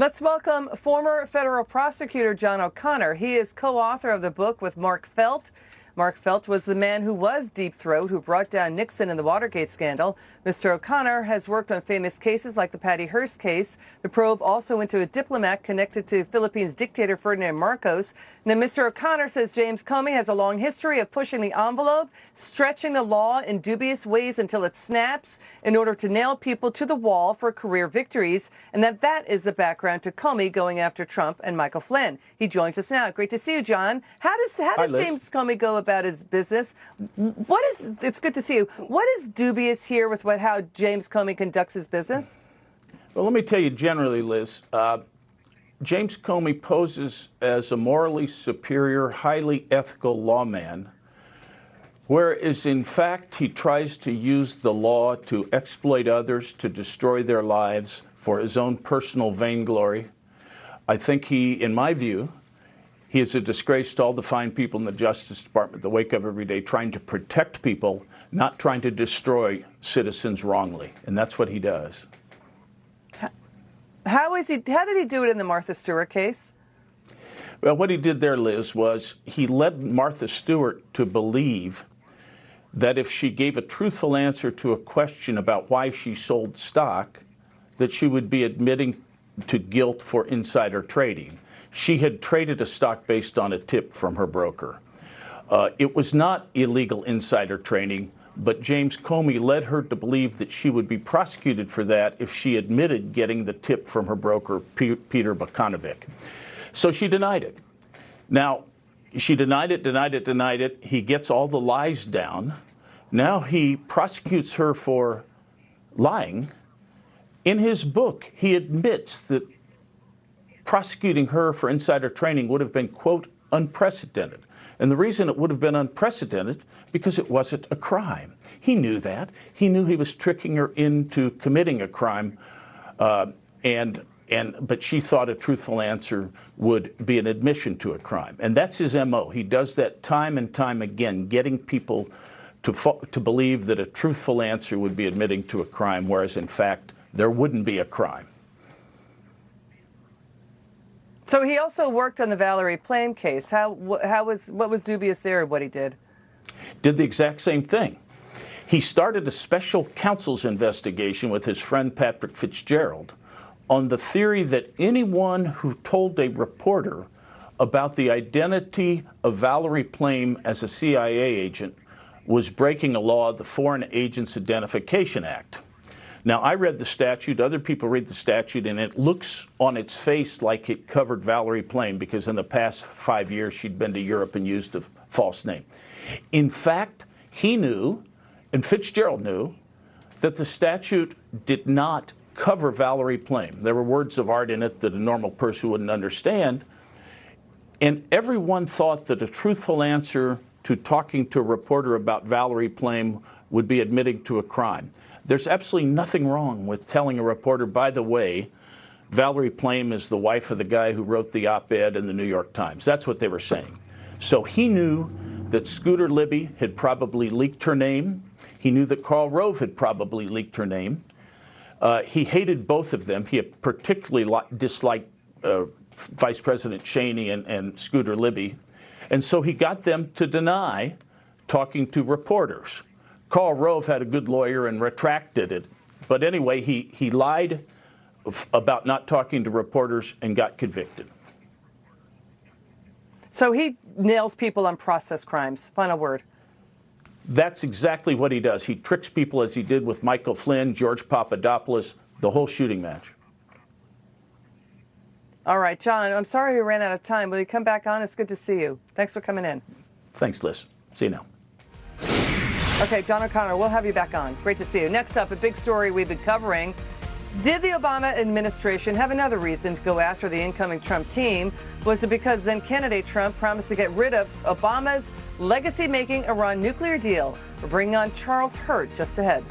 Let's welcome former federal prosecutor John O'Connor. He is co-author of the book with Mark Felt. Mark Felt was the man who was Deep Throat, who brought down Nixon in the Watergate scandal. Mr. O'Connor has worked on famous cases like the Patty Hearst case. The probe also into a diplomat connected to Philippines dictator Ferdinand Marcos. Now, Mr. O'Connor says James Comey has a long history of pushing the envelope, stretching the law in dubious ways until it snaps in order to nail people to the wall for career victories, and that is the background to Comey going after Trump and Michael Flynn. He joins us now. Great to see you, John. How does James Comey go about his business? It's good to see you. What is dubious here with how James Comey conducts his business? Well, let me tell you generally, Liz. James Comey poses as a morally superior, highly ethical lawman, whereas in fact he tries to use the law to exploit others, to destroy their lives for his own personal vainglory. I think in my view, he is a disgrace to all the fine people in the Justice Department that wake up every day trying to protect people, not trying to destroy citizens wrongly. And that's what he does. How did he do it in the Martha Stewart case? Well, what he did there, Liz, was he led Martha Stewart to believe that if she gave a truthful answer to a question about why she sold stock, that she would be admitting to guilt for insider trading. She had traded a stock based on a tip from her broker. It was not illegal insider trading, but James Comey led her to believe that she would be prosecuted for that if she admitted getting the tip from her broker, Peter Bokanovic. So she denied it. Now, she denied it. He gets all the lies down. Now he prosecutes her for lying. In his book, he admits that prosecuting her for insider trading would have been, quote, unprecedented. And the reason it would have been unprecedented, because it wasn't a crime. He knew that. He knew he was tricking her into committing a crime, but she thought a truthful answer would be an admission to a crime. And that's his MO. He does that time and time again, getting people to believe that a truthful answer would be admitting to a crime, whereas in fact, there wouldn't be a crime. So he also worked on the Valerie Plame case. What was dubious there, what he did? Did the exact same thing. He started a special counsel's investigation with his friend Patrick Fitzgerald on the theory that anyone who told a reporter about the identity of Valerie Plame as a CIA agent was breaking a law, the Foreign Agents Identification Act. Now, I read the statute, other people read the statute, and it looks on its face like it covered Valerie Plame because in the past 5 years she'd been to Europe and used a false name. In fact, he knew, and Fitzgerald knew, that the statute did not cover Valerie Plame. There were words of art in it that a normal person wouldn't understand, and everyone thought that a truthful answer to talking to a reporter about Valerie Plame would be admitting to a crime. There's absolutely nothing wrong with telling a reporter, by the way, Valerie Plame is the wife of the guy who wrote the op-ed in the New York Times. That's what they were saying. So he knew that Scooter Libby had probably leaked her name. He knew that Karl Rove had probably leaked her name. He hated both of them. He particularly disliked Vice President Cheney and Scooter Libby. And so he got them to deny talking to reporters. Karl Rove had a good lawyer and retracted it. But anyway, he lied about not talking to reporters and got convicted. So he nails people on process crimes. Final word. That's exactly what he does. He tricks people as he did with Michael Flynn, George Papadopoulos, the whole shooting match. All right, John, I'm sorry we ran out of time. Will you come back on? It's good to see you. Thanks for coming in. Thanks, Liz. See you now. Okay, John O'Connor, we'll have you back on. Great to see you. Next up, a big story we've been covering. Did the Obama administration have another reason to go after the incoming Trump team? Was it because then candidate Trump promised to get rid of Obama's legacy-making Iran nuclear deal? We're bringing on Charles Hurt just ahead.